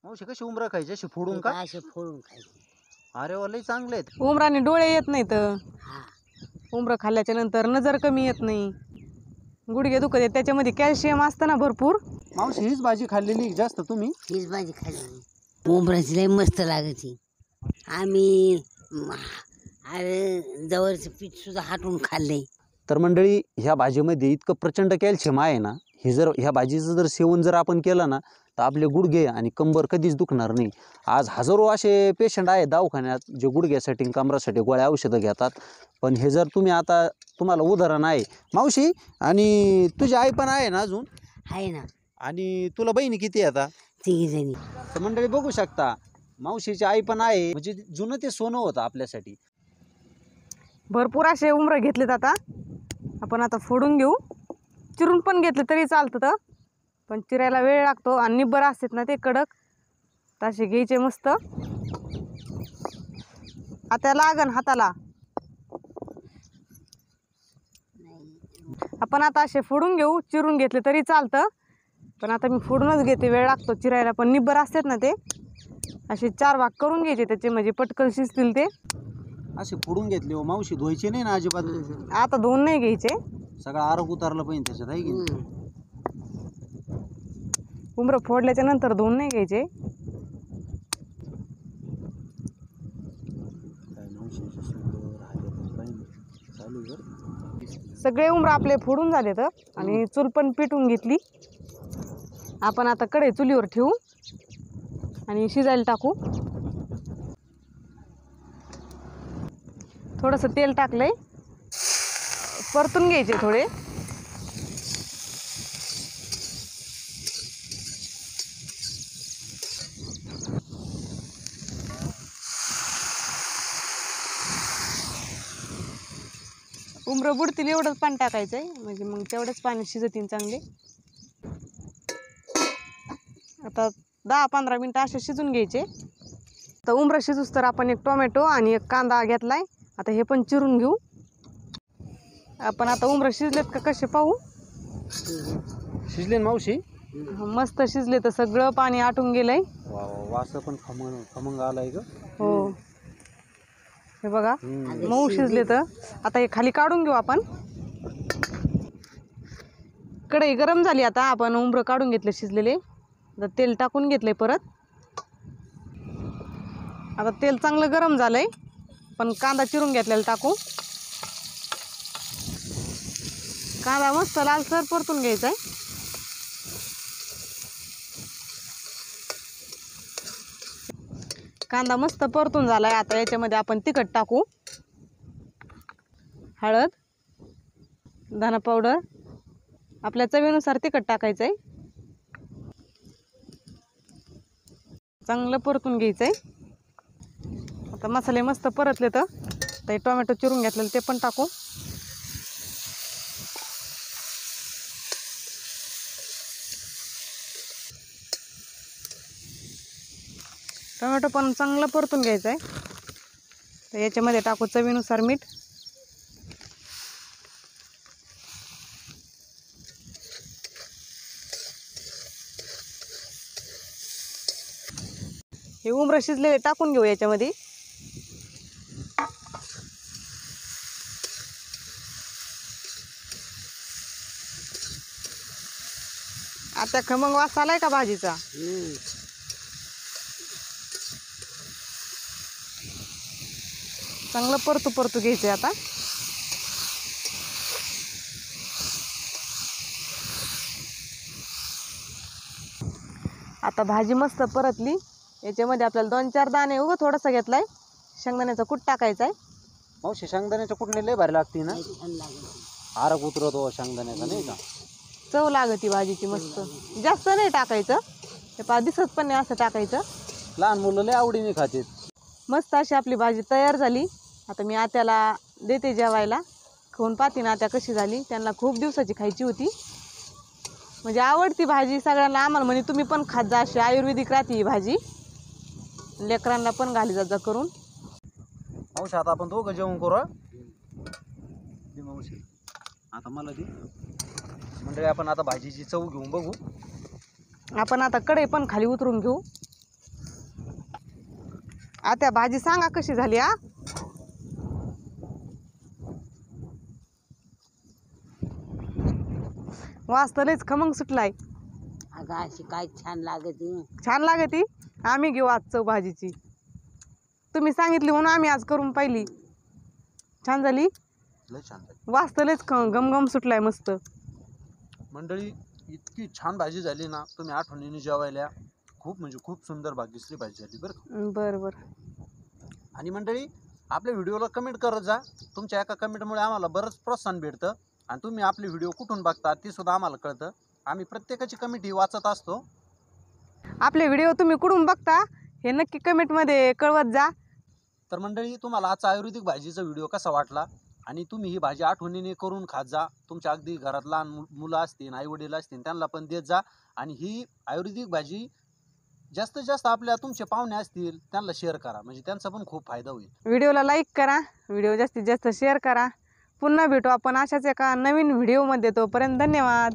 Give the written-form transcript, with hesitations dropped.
मावशी कशी उमरा खायची अशी फोडून का? असे फोडून खायचे. अरे वा लई चांगले आहेत. उमराने डोळे येत नाहीत. हा उमरं खाल्ल्याच्या नंतर नजर कमी येत नाही, गुडघे दुखत आहेत, त्याच्यामध्ये कॅल्शियम असतं ना भरपूर. मावशी हीच भाजी खाल्लेली जास्त तुम्ही? हीच भाजी खाल्ली. उमराची लई मस्त लागते. आम्ही अरे जवळचं पीठ सुद्धा हाटून खाल्ले. तर मंडळी ह्या भाजीमध्ये इतकं प्रचंड कॅल्शियम आहे ना, हे जर ह्या भाजीचं जर सेवन जर आपण केलं ना तर आपले गुडघे आणि कंबर कधीच दुखणार नाही. आज हजारो असे पेशंट आहेत दवाखान्यात जे गुडघ्यासाठी कमरासाठी गोळ्या औषधं घेतात. पण हे जर तुम्ही आता तुम्हाला उदाहरण आहे मावशी, आणि तुझी आई पण आहे ना अजून? आहे ना. आणि तुला बहिणी किती आहे आता? 3 जणी. तर मंडळी बघू शकता मावशीची आई पण आहे, म्हणजे जुनं ते सोनं होतं आपल्यासाठी. भरपूर असे उमरं घेतलेत. आता आपण आता फोडून घेऊ. चिरून पण घेतले तरी चालतं तर, पण चिरायला वेळ लागतो आणि निब्बर असतात ना ते कडक, तसे घ्यायचे मस्त. आता लागन हाताला. आपण आता असे फोडून घेऊ. चिरून घेतले तरी चालतं, पण आता मी फोडूनच घेते, वेळ लागतो चिरायला. पण निब्बर असतात ना ते असे 4 भाग करून घ्यायचे त्याचे, म्हणजे पटकन शिजतील ते. असे फोडून घेतले हो मावशी, धुवायचे नाही ना अजिबात? आता धुवून नाही घ्यायचे, सगळं आरोग उतारलं पाहिजे त्याच्यात आहे की. उमरं फोडल्याच्या नंतर धुवून नाही घ्यायचे. सगळे उमरं आपले फोडून झाले तर, आणि चूल पण पेटून घेतली. आपण आता कढई चुलीवर ठेवू आणि शिजायला टाकू. थोडंसं तेल टाकलंय, परतून घ्यायचे थोडे. उमरं बुडतील एवढंच पाणी टाकायचं आहे, म्हणजे मग तेवढंच पाणी शिजतील चांगले. आता 10-15 मिनटं असे शिजून घ्यायचे. तर उमरं शिजूस तर आपण एक टोमॅटो आणि एक कांदा घेतलाय. आता हे पण चिरून घेऊ. आपण आता उमरं शिजलेत का कसे पाहू. शिजले मावशी? मस्त शिजले, तर सगळं पाणी आटून गेलंय. वास पण खमंग आलाय ग. हो हे बघा मऊ शिजले. तर आता हे खाली काढून घेऊ आपण. कढई गरम झाली. आता आपण उमरं काढून घेतले शिजलेले. आता तेल टाकून घेतलंय परत. आता तेल चांगलं गरम झालंय, पण कांदा चिरून घेतलेला टाकू. कांदा मस्त लालसर परतून घ्यायचा आहे. कांदा मस्त परतून झालाय. आता याच्यामध्ये आपण तिखट टाकू, हळद, धना पावडर, आपल्या चवीनुसार तिखट टाकायचं आहे. चांगलं परतून घ्यायचं आहे. आता मसाले मस्त परतले तर ते टोमॅटो चिरून घेतलेलं ते पण टाकू. टोमॅटो पण चांगलं परतून घ्यायचं आहे. तर याच्यामध्ये टाकू चवीनुसार मीठ. हे उमरं शिजलेले टाकून घेऊ याच्यामध्ये. आता खमंग वास आलाय का भाजीचा? चांगलं परतू घ्यायचंय. आता आता भाजी मस्त परतली. याच्यामध्ये आपल्याला 2-4 दाणे उगं थोडंसं घेतलाय शेंगदाण्याचा कूट टाकायचा आहे. मावशी शेंगदाण्याच्या कुठने लय भारी लागते ना, आरग उतरतो शेंगदाण्याचा नाही का. चव लागती भाजीची मस्त. जास्त नाही टाकायचं, ते दिसत पण नाही असं टाकायचं. लहान मुलं लय आवडीने खातात. मस्त अशी आपली भाजी तयार झाली. आता मी आत्याला देते जेवायला. खाऊन पाहते ना आत्या कशी झाली. त्यांना खूप दिवसाची खायची होती, म्हणजे आवडती भाजी सगळ्यांना. आम्हाला म्हणे तुम्ही पण खात जा, अशी आयुर्वेदिक राहते ही भाजी. लेकरांना पण घाली जा करून. मावशी आता आपण दोघं जेवण करू. दे मावशी आता मला दे. म्हणजे आपण आता भाजीची चव घेऊन बघू. आपण आता कढई पण खाली उतरून घेऊ. आता भाजी सांगा कशी झाली हा. वास तर लयच खमंग सुटलाय. अगं अशी काय छान लागते. छान लागती. आम्ही घेऊ आज चव भाजीची. तुम्ही सांगितली म्हणून आम्ही आज करून पाहिली. छान झाली. लय छान झाली. वास तर लयच गमगम सुटलाय मस्त. मंडळी इतकी छान भाजी झाली ना, तुम्ही आठवणीने जेवायला. खूप म्हणजे खूप सुंदर भाग्यश्री भाजी झाली बरं का. बरं बरं. आणि मंडळी आपल्या व्हिडिओला कमेंट करत जा. तुमच्या एका कमेंटमुळे आम्हाला बरंच प्रोत्साहन भेटतं आणि तुम्ही आपले व्हिडिओ कुठून बघता ते सुद्धा आम्हाला कळतं. आम्ही प्रत्येकाची कमेंट ही वाचत असतो. आपले व्हिडिओ तुम्ही कुठून बघता हे नक्की कमेंटमध्ये कळवत जा. तर मंडळी तुम्हाला आजचा आयुर्वेदिक भाजीचा व्हिडिओ कसा वाटला आणि तुम्ही ही भाजी आठवणीने करून खात जा. तुमच्या अगदी घरात लहान मुलं असतील, आई वडील असतील, त्यांना पण देत जा. आणि ही आयुर्वेदिक भाजी जास्तीत जास्त आपल्या तुमचे पाहुणे असतील त्यांना शेअर करा, म्हणजे त्यांचा पण खूप फायदा होईल. व्हिडिओला लाईक करा, व्हिडिओ जास्तीत जास्त शेअर करा. पुन्हा भेटू आपण अशाच एका नवीन व्हिडिओमध्ये. तोपर्यंत धन्यवाद.